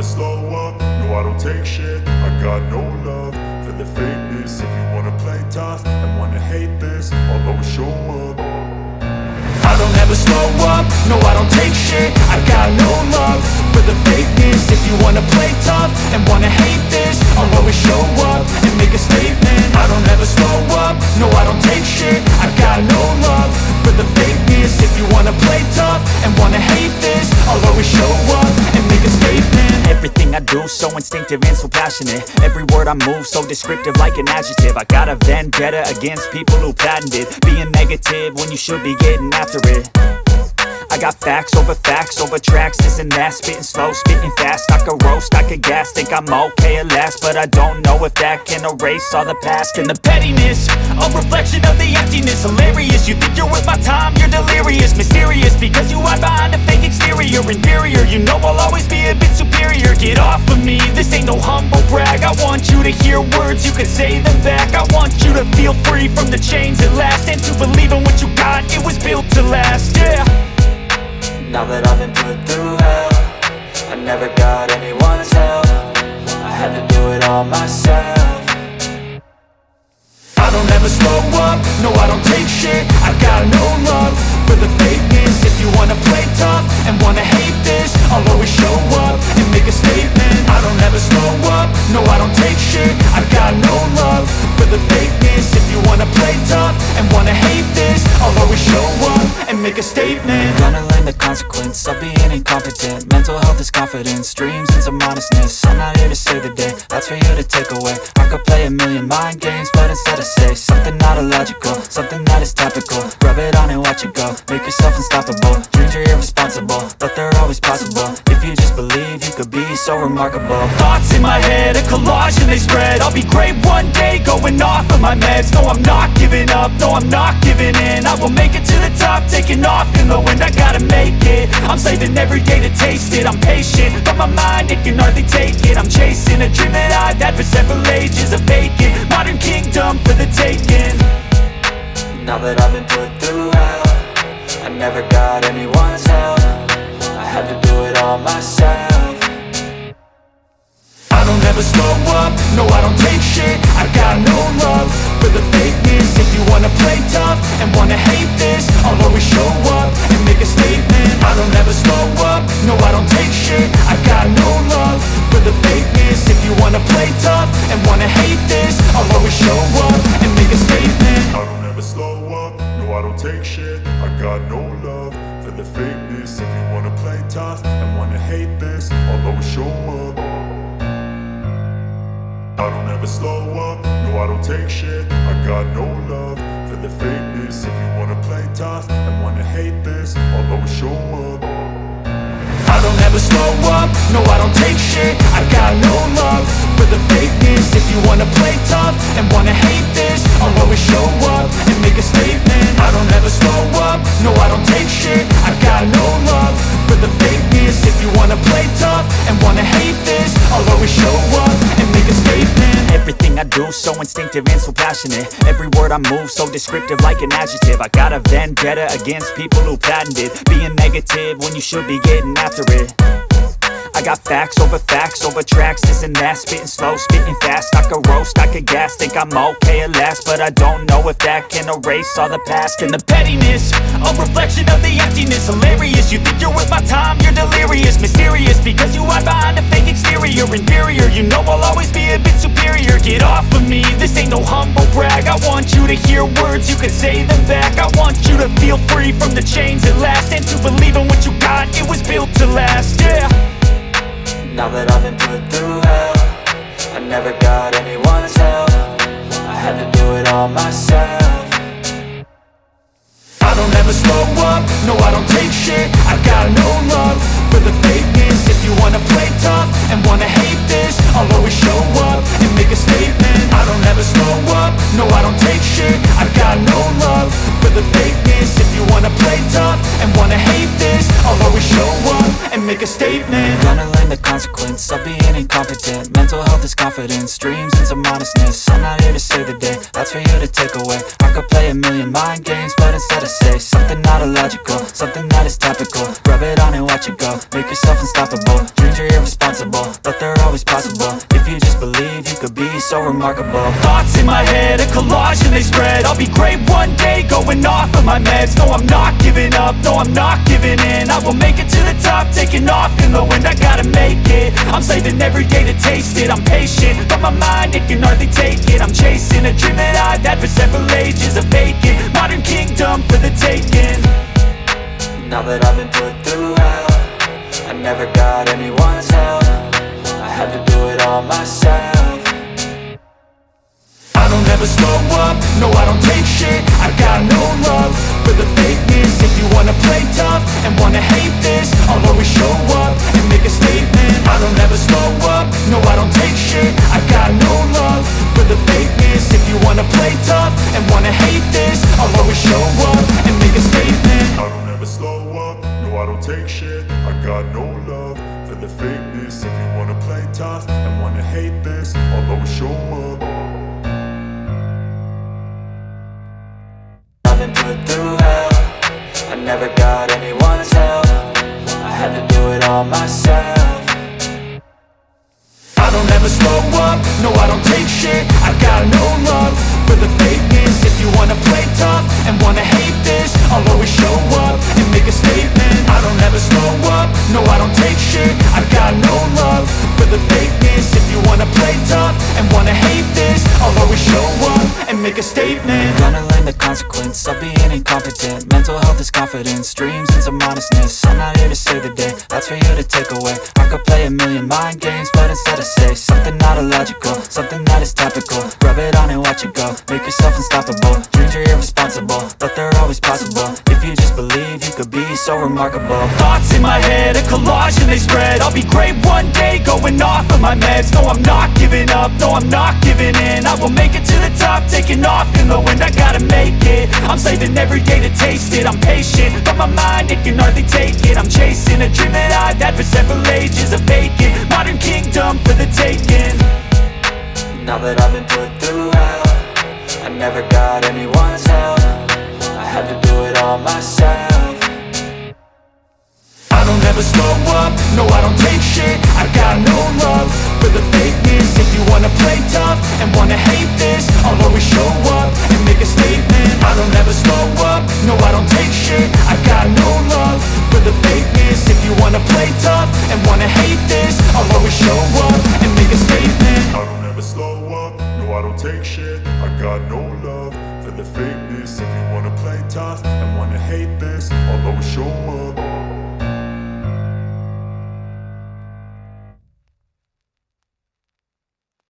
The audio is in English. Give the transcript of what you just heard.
slow up, no I don't take shit. I got no love for the fakeness. If you wanna play tough and wanna hate this, I'll always show up. I don't ever slow up, no I don't take shit. I got no love for the fakeness. If you wanna play tough and wanna hate this, I'll always show up and make a statement. I don't ever slow up, no I don't take shit. I got no love for the fakeness. If you wanna play tough and wanna hate this, I'll always show up and make a statement. Everything I do so instinctive and so passionate. Every word I move so descriptive like an adjective. I got a vendetta against people who patented being negative when you should be getting after it. I got facts over tracks, this and that. Spitting slow, spitting fast. I could roast, I could gas. Think I'm okay at last, but I don't know if that can erase all the past. And the pettiness, a reflection of the emptiness. Hilarious, you think you're worth my time, you're delirious. Mysterious, because you hide behind a fake exterior. Inferior, you know I'll always be a bit superior. Get off of me, this ain't no humble brag. I want you to hear words, you can say them back. I want you to feel free from the chains at last, and to believe in what you got, it was built to last, yeah. Now that I've been put through hell, I never got anyone's help. I had to do it all myself. I don't ever slow up, no I don't take shit. I got no love for the fakeness. If you wanna play tough and wanna hate this, I'll always show up and make a statement. I don't ever slow up, no I don't take shit. I got no love for the fakeness. If you wanna play tough and wanna hate this, I'll always show up and make a statement. Gonna learn the consequence of being incompetent. Mental health is confidence, dreams and some honestness. I'm not here to save the day, that's for you to take away. I could play a million mind games, but instead I say something not illogical, something that is topical. Rub it on and watch it go, make yourself unstoppable. Dreams are irresponsible, but they're always possible. If you just believe, you could be so remarkable. Thoughts in my head, a collage and they spread. I'll be great one day, going off of my meds. No, I'm not giving up, no, I'm not giving in. I will make it to the top, taking off in the wind. I gotta make it, I'm saving every day to taste it. I'm patient, but my mind, it can hardly take it. I'm chasing a dream that I've had for several ages. A vacant, modern kingdom for the taking. Now that I've been put through hell, I never got anyone's help. I had to do it all myself. I don't ever slow up, no I don't take shit. I got no love for the fakeness. If you wanna play tough and wanna hate this, I'll always show up and make a statement. I don't ever slow up, no I don't take shit. I got no love for the fakeness. If you wanna play tough and wanna hate this, I'll always show up and make a statement. I don't ever slow up, no I don't take shit. I got no love for the fakeness. If you wanna play tough and wanna hate this, I'll always show up. I don't ever slow up, no I don't take shit. I got no love for the fakeness. If you wanna play tough and wanna hate this, I'll always show up. I don't ever slow up, no I don't take shit. I got no love for the fakeness. If you wanna play tough and wanna hate this, I'll always show up and make a statement. I don't ever slow up, no I don't take shit. I got no love for the fakeness. If you wanna play tough and wanna hate this, I'll always show up and make a statement. Everything I do so instinctive and so passionate. Every word I move so descriptive like an adjective. I got a vendetta against people who patented being negative when you should be getting after it. I got facts over tracks, this and that. Spitting slow, spitting fast. I could roast, I could gas. Think I'm okay at last, but I don't know if that can erase all the past. And the pettiness, a reflection of the emptiness. Hilarious, you think you're worth my time, you're delirious. Mysterious, because you hide behind a fake exterior. Inferior, you know I'll always be a bit superior. Get off of me, this ain't no humble brag. I want you to hear words, you can say them back. I want you to feel free from the chains at last, and to believe in what you got, it was built to last, yeah. Now that I've been put through hell, I never got anyone's help. I had to do it all myself. I don't ever slow up, no I don't take shit. I got no love for the fakeness. If you wanna play tough and wanna hate this, I'll always show up and make a statement. I don't ever slow up, no I don't take shit. I got no love for the fakeness. If you wanna play tough and wanna hate this, I'll always show up and make a statement. Gonna learn the consequence of being incompetent. Mental health is confidence, dreams and some honestness. I'm not here to save the day, that's for you to take away. I could play a million mind games, but instead I say something not illogical, something that is topical. Rub it on and watch it go, make yourself unstoppable. Dreams are irresponsible, but they're always possible. If you just believe, you could be so remarkable. Thoughts in my head, a collage and they spread. I'll be great one day, going off of my meds. No, I'm not giving up, no, I'm not giving in. I will make it to the top, taking off in the wind. I gotta make it, I'm saving every day to taste it. I'm patient, but my mind, it can hardly take it. I'm chasing a dream that I've had for several ages. A vacant, modern kingdom for the taking. Now that I've been put through hell, I never got anyone's help. I had to do it all myself. I don't ever slow up, no I don't take shit. I got no love for the fakeness. If you wanna play tough and wanna hate this, I'll always show up and make a statement. I don't ever slow up, no I don't take shit. I got no love for the fakeness. If you wanna play tough and wanna hate this, I'll always show up and make a statement. I don't ever slow up, no I don't take shit. I got no love for the fakeness. If you wanna play tough and wanna hate this, I'll always show up. I've been put through hell, I never got anyone's help. I had to do it all myself. I don't ever slow up, no I don't take shit. I got no love for the fakeness. If you wanna play tough and wanna hate this, I'll always show up and make a statement. I don't ever slow up, no I don't take shit. I got no love for the fakeness. If you wanna play tough and wanna hate this, I'll always show up and make a statement. Gonna learn the consequence of being incompetent. Mental health is confidence, dreams and some honestness. I'm not here to save the day, that's for you to take away. I could play a million mind games, but instead I say something not illogical, something that is topical. Rub it on and watch it go, make yourself unstoppable. Dreams are irresponsible, but they're always possible. If you just believe, you could be so remarkable. Thoughts in my head, a collage and they spread. I'll be great one day, going off of my meds. No, I'm not giving up, no, I'm not giving in. I will make it to the top, taking off in the wind. I gotta make it, I'm saving every day to taste it. I'm patient, but my mind, it can hardly take it. I'm chasing a dream that I've had for several ages. A vacant, modern kingdom for the taking. Now that I've been put through hell, I never got anyone's help. I had to do it all myself. I don't ever slow up, no I don't